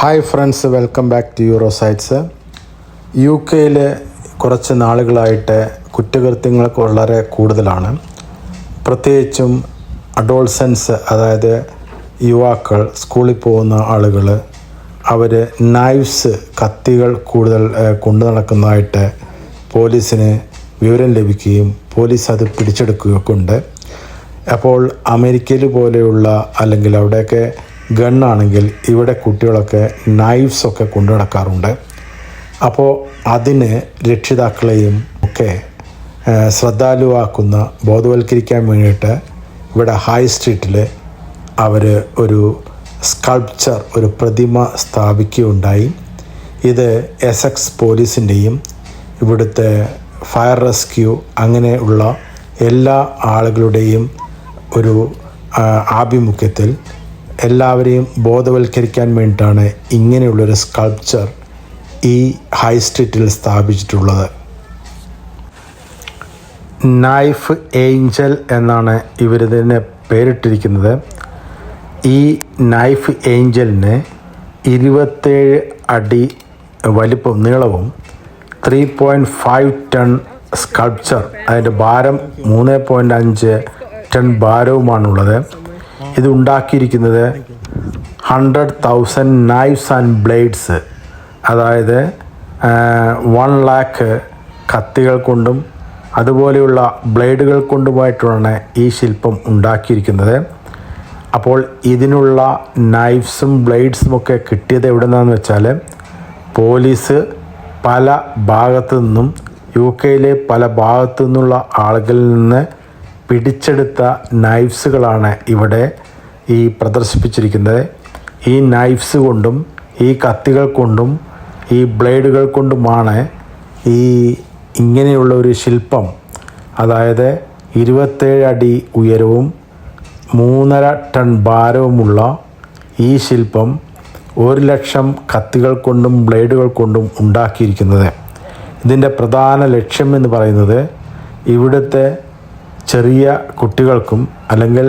Hi friends, welcome back to Eurosights. UK കുറച്ച് നാളുകളായിട്ട് കുറ്റകൃത്യങ്ങൾ വളരെ കൂടുതലാണ്. പ്രത്യേകിച്ചും അഡോൾസൻസ്, അതായത് യുവാക്കൾ, സ്കൂളിൽ പോകുന്ന ആളുകൾ, അവർ നൈഫ്സ്, കത്തികൾ കൂടുതൽ കൊണ്ടു നടക്കുന്നതായിട്ട് പോലീസിന് വിവരം ലഭിക്കുകയും പോലീസ് അത് പിടിച്ചെടുക്കുകയൊക്കെ ഉണ്ട്. അപ്പോൾ അമേരിക്കയിൽ പോലെയുള്ള അല്ലെങ്കിൽ അവിടെയൊക്കെ ഗണ്ണാണെങ്കിൽ ഇവിടെ കുട്ടികളൊക്കെ നൈഫ്സൊക്കെ കൊണ്ടു നടക്കാറുണ്ട്. അപ്പോൾ അതിന് രക്ഷിതാക്കളെയും ഒക്കെ ശ്രദ്ധാലുവാക്കുന്ന, ബോധവൽക്കരിക്കാൻ വേണ്ടിയിട്ട് ഇവിടെ ഹൈ സ്ട്രീറ്റിൽ അവർ ഒരു സ്കൾപ്ചർ, ഒരു പ്രതിമ സ്ഥാപിക്കുകയുണ്ടായി. ഇത് എസെക്സ് പോലീസിൻ്റെയും ഇവിടുത്തെ ഫയർ റെസ്ക്യൂ അങ്ങനെയുള്ള എല്ലാ ആളുകളുടെയും ഒരു ആഭിമുഖ്യത്തിൽ എല്ലാവരെയും ബോധവൽക്കരിക്കാൻ വേണ്ടിയിട്ടാണ് ഇങ്ങനെയുള്ളൊരു സ്കൾപ്ചർ ഈ ഹൈ സ്ട്രീറ്റിൽ സ്ഥാപിച്ചിട്ടുള്ളത്. നൈഫ് ഏഞ്ചൽ എന്നാണ് ഇവരിതിനെ പേരിട്ടിരിക്കുന്നത്. ഈ നൈഫ് ഏഞ്ചലിന് 27 അടി വലിപ്പം, നീളവും 3.5 ടൺ സ്കൾപ്ചർ, അതിൻ്റെ ഭാരം 3.5 ടൺ ഭാരവുമാണുള്ളത്. ഇത് ഉണ്ടാക്കിയിരിക്കുന്നത് 100,000 നൈഫ്സ് ആൻഡ് ബ്ലേഡ്സ്, അതായത് 1 lakh കത്തികൾ കൊണ്ടും അതുപോലെയുള്ള ബ്ലേഡുകൾ കൊണ്ടുമായിട്ടാണ് ഈ ശില്പം ഉണ്ടാക്കിയിരിക്കുന്നത്. അപ്പോൾ ഇതിനുള്ള നൈഫ്സും ബ്ലേഡ്സും ഒക്കെ കിട്ടിയത് എവിടെ നിന്നാണെന്ന് വെച്ചാൽ, പോലീസ് പല ഭാഗത്തു നിന്നും, UK പല ഭാഗത്തു നിന്നുള്ള ആളുകളിൽ നിന്ന് പിടിച്ചെടുത്ത നൈഫ്സുകളാണ് ഇവിടെ ഈ പ്രദർശിപ്പിച്ചിരിക്കുന്നത്. ഈ നൈഫ്സ് കൊണ്ടും ഈ കത്തികൾ കൊണ്ടും ഈ ബ്ലേഡുകൾ കൊണ്ടുമാണ് ഈ ഇങ്ങനെയുള്ള ഒരു ശില്പം, അതായത് 27 അടി ഉയരവും 3.5 ടൺ ഭാരവുമുള്ള ഈ ശില്പം 1 ലക്ഷം കത്തികൾ കൊണ്ടും ബ്ലേഡുകൾ കൊണ്ടും ഉണ്ടാക്കിയിരിക്കുന്നത്. ഇതിൻ്റെ പ്രധാന ലക്ഷ്യം എന്ന് പറയുന്നത് ഇവിടുത്തെ ചെറിയ കുട്ടികൾക്കും അല്ലെങ്കിൽ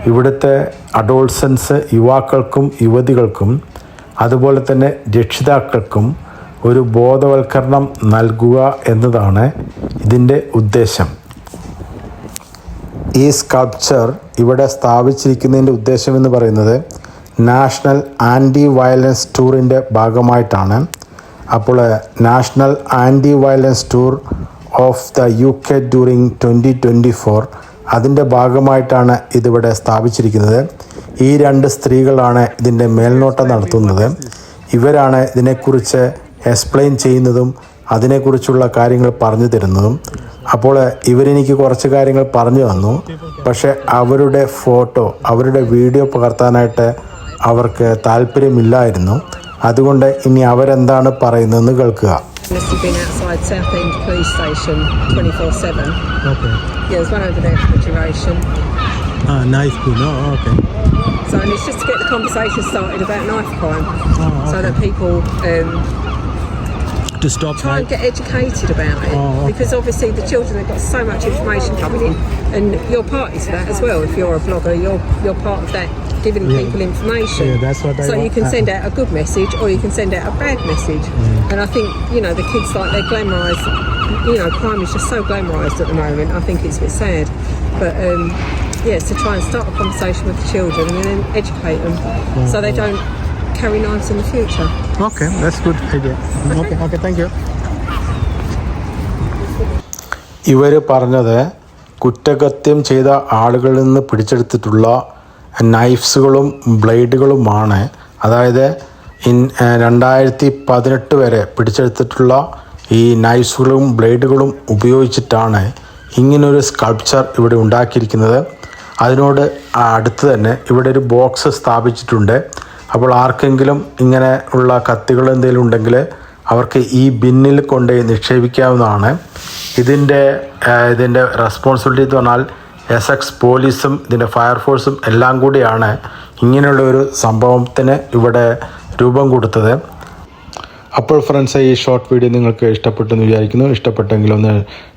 ഇവിടുത്തെ അഡോൾസൻസ്, യുവാക്കൾക്കും യുവതികൾക്കും അതുപോലെ തന്നെ രക്ഷിതാക്കൾക്കും ഒരു ബോധവൽക്കരണം നൽകുക എന്നതാണ് ഇതിൻ്റെ ഉദ്ദേശം. ഈ സ്കൾപ്ചർ ഇവിടെ സ്ഥാപിച്ചിരിക്കുന്നതിൻ്റെ ഉദ്ദേശം എന്ന് പറയുന്നത് നാഷണൽ ആൻറ്റി വയലൻസ് ടൂറിൻ്റെ ഭാഗമായിട്ടാണ്. അപ്പോൾ national anti violence tour of the UK during 2024, അതിൻ്റെ ഭാഗമായിട്ടാണ് ഇതിവിടെ സ്ഥാപിച്ചിരിക്കുന്നത്. ഈ 2 സ്ത്രീകളാണ് ഇതിൻ്റെ മേൽനോട്ടം നടത്തുന്നത്. ഇവരാണ് ഇതിനെക്കുറിച്ച് എക്സ്പ്ലെയിൻ ചെയ്യുന്നതും അതിനെക്കുറിച്ചുള്ള കാര്യങ്ങൾ പറഞ്ഞു തരുന്നതും. അപ്പോൾ ഇവരെനിക്ക് കുറച്ച് കാര്യങ്ങൾ പറഞ്ഞു തന്നു, പക്ഷേ അവരുടെ ഫോട്ടോ, അവരുടെ വീഡിയോ പകർത്താനായിട്ട് അവർക്ക് താല്പര്യമില്ലായിരുന്നു. അതുകൊണ്ട് ഇനി അവരെന്താണ് പറയുന്നതെന്ന് കേൾക്കുക. Must have been outside Southend Police Station 24/7. Okay. Yeah, there's one over there for the duration. Knife pool. Oh, okay. So, and it's just to get the conversation started about knife crime, okay. So that people To stop try and get educated about it. Okay. Because obviously the children have got so much information coming in, and you're party to that as well. If you're a blogger, you're part of that, giving people information. Yeah, that's what I So want. you can send out a good message or you can send out a bad message. And I think, the kids, like, they're glamorised. Crime is just so glamorised at the moment. I think it's a bit sad. But to try and start a conversation with the children and then educate them so they don't carry knives in the future. Okay, that's good idea. Okay, thank you. ഇവർ പറഞ്ഞത് കുറ്റകൃത്യം ചെയ്ത ആളുകളിൽ നിന്ന് പിടിച്ചെടുത്തിട്ടുള്ള നൈഫ്സുകളും ബ്ലേഡുകളുമാണ്. അതായത് 2018 വരെ പിടിച്ചെടുത്തിട്ടുള്ള ഈ നൈഫ്സുകളും ബ്ലേഡുകളും ഉപയോഗിച്ചിട്ടാണ് ഇങ്ങനൊരു സ്കൾപ്ചർ ഇവിടെ ഉണ്ടാക്കിയിരിക്കുന്നത്. അതിനോട് അടുത്ത് തന്നെ ഇവിടെ ഒരു ബോക്സ് സ്ഥാപിച്ചിട്ടുണ്ട്. അപ്പോൾ ആർക്കെങ്കിലും ഇങ്ങനെ ഉള്ള കത്തികൾ എന്തെങ്കിലും ഉണ്ടെങ്കിൽ അവർക്ക് ഈ ബിന്നിൽ കൊണ്ട് നിക്ഷേപിക്കാവുന്നതാണ്. ഇതിൻ്റെ റെസ്പോൺസിബിലിറ്റി എന്ന് പറഞ്ഞാൽ എസെക്സ് പോലീസും ഇതിൻ്റെ ഫയർഫോഴ്സും എല്ലാം കൂടിയാണ് ഇങ്ങനെയുള്ള ഒരു സംഭവത്തിന് ഇവിടെ രൂപം കൊടുത്തത്. അപ്പോൾ ഫ്രണ്ട്സ്, ഈ ഷോർട്ട് വീഡിയോ നിങ്ങൾക്ക് ഇഷ്ടപ്പെട്ടെന്ന് വിചാരിക്കുന്നു. ഇഷ്ടപ്പെട്ടെങ്കിൽ ഒന്ന്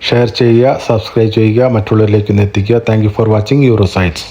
ഷെയർ ചെയ്യുക, സബ്സ്ക്രൈബ് ചെയ്യുക, മറ്റുള്ളവരിലേക്ക് ഒന്ന് എത്തിക്കുക. Thank you for watching യൂറോസൈറ്റ്സ്.